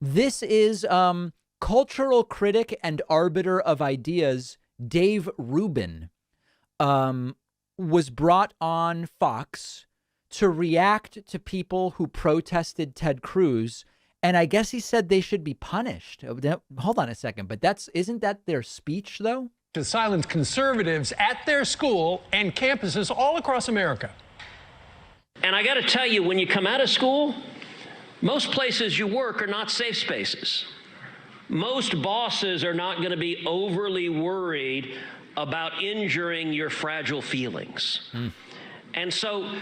This is cultural critic and arbiter of ideas Dave Rubin was brought on Fox to react to people who protested Ted Cruz. And I guess he said they should be punished. Hold on a second. But isn't that their speech, though? To silence conservatives at their school and campuses all across America. And I got to tell you, when you come out of school, most places you work are not safe spaces. Most bosses are not going to be overly worried about injuring your fragile feelings. And so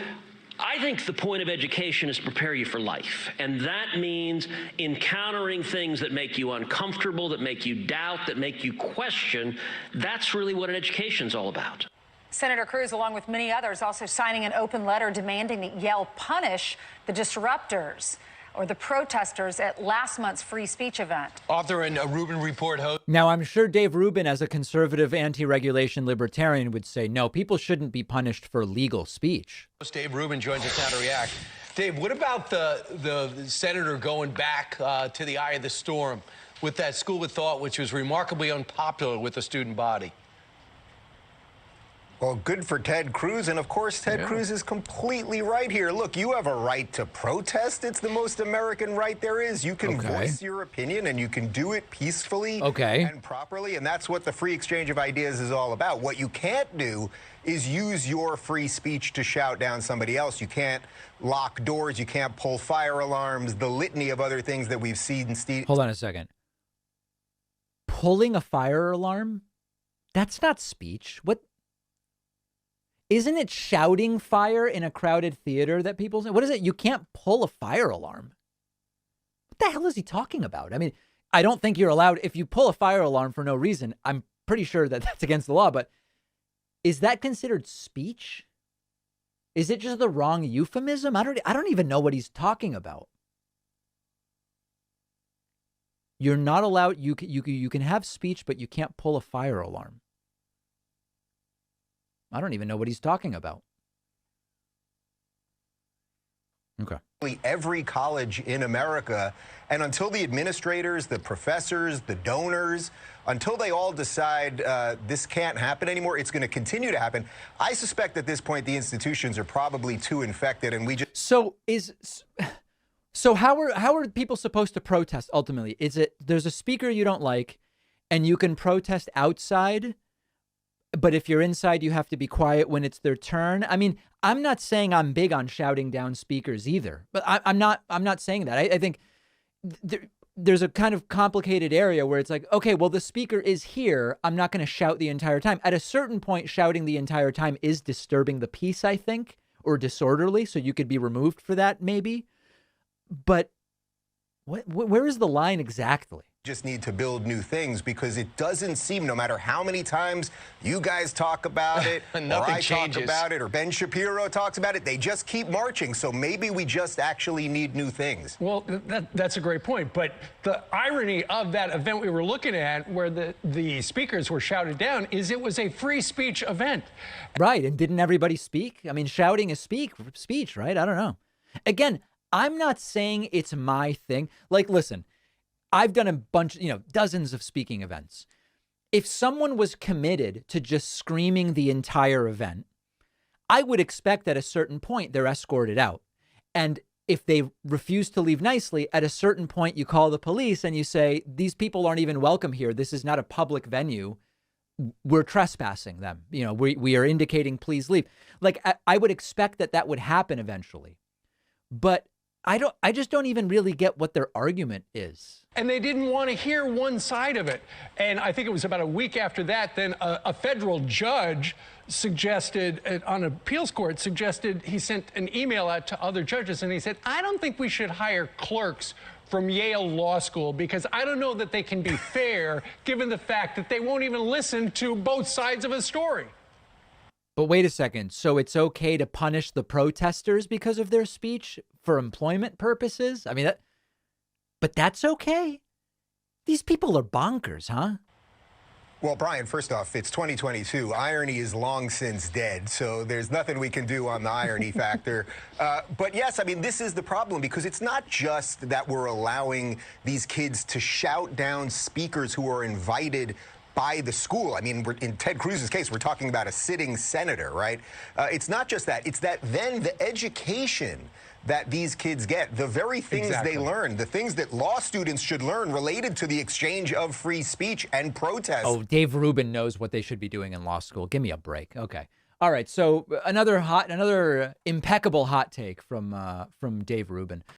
I think the point of education is to prepare you for life. And that means encountering things that make you uncomfortable, that make you doubt, that make you question. That's really what an education's all about. Senator Cruz, along with many others, also signing an open letter demanding that Yale punish the disruptors or the protesters at last month's free speech event. Author and Rubin Report host. Now, I'm sure Dave Rubin, as a conservative anti-regulation libertarian, would say, no, people shouldn't be punished for legal speech. Dave Rubin joins us now to react. Dave, what about the senator going back to the eye of the storm with that school of thought, which was remarkably unpopular with the student body? Well, good for Ted Cruz. And of course, Ted Cruz is completely right here. Look, you have a right to protest. It's the most American right there is. You can voice your opinion and you can do it peacefully and properly. And that's what the free exchange of ideas is all about. What you can't do is use your free speech to shout down somebody else. You can't lock doors. You can't pull fire alarms, the litany of other things that we've seen. Hold on a second. Pulling a fire alarm? That's not speech. What? Isn't it shouting fire in a crowded theater that people say? What is it? You can't pull a fire alarm. What the hell is he talking about? I mean, I don't think you're allowed, if you pull a fire alarm for no reason, I'm pretty sure that that's against the law, but is that considered speech? Is it just the wrong euphemism? I don't even know what he's talking about. You're not allowed, you can have speech, but you can't pull a fire alarm. I don't even know what he's talking about. Okay. Every college in America, and until the administrators, the professors, the donors, until they all decide this can't happen anymore, it's going to continue to happen. I suspect at this point the institutions are probably too infected, and we just So how are people supposed to protest ultimately? Is it there's a speaker you don't like, and you can protest outside? But if you're inside, you have to be quiet when it's their turn. I mean, I'm not saying I'm big on shouting down speakers either, but I'm not saying that. I think there's a kind of complicated area where it's like, okay, well, the speaker is here. I'm not going to shout the entire time. At a certain point, shouting the entire time is disturbing the peace, I think, or disorderly. So you could be removed for that, maybe. But where is the line exactly? Just need to build new things, because it doesn't seem, no matter how many times you guys talk about it, or I talk about it, or Ben Shapiro talks about it, they just keep marching. So maybe we just actually need new things. Well, that's a great point. But the irony of that event we were looking at, where the speakers were shouted down, is it was a free speech event. Right. And didn't everybody speak? I mean, shouting is speech, right? I don't know. Again, I'm not saying it's my thing. Like, listen, I've done a bunch, dozens of speaking events. If someone was committed to just screaming the entire event, I would expect at a certain point they're escorted out. And if they refuse to leave nicely, at a certain point you call the police and you say, these people aren't even welcome here. This is not a public venue. We're trespassing them. We are indicating, please leave. Like, I would expect that would happen eventually. But I just don't even really get what their argument is. And they didn't want to hear one side of it. And I think it was about a week after that, then a federal judge suggested, on an appeals court, he sent an email out to other judges, and he said, I don't think we should hire clerks from Yale Law School, because I don't know that they can be fair, given the fact that they won't even listen to both sides of a story. But wait a second. So it's okay to punish the protesters because of their speech for employment purposes? I mean, but that's okay. These people are bonkers, huh? Well, Brian, first off, it's 2022. Irony is long since dead, so there's nothing we can do on the irony factor. But yes, I mean, this is the problem, because it's not just that we're allowing these kids to shout down speakers who are invited by the school. I mean, in Ted Cruz's case, we're talking about a sitting senator, right? It's not just that. It's that then the education that these kids get, the very things they learn, the things that law students should learn related to the exchange of free speech and protest. Oh, Dave Rubin knows what they should be doing in law school. Give me a break. Okay. All right. So another impeccable hot take from Dave Rubin.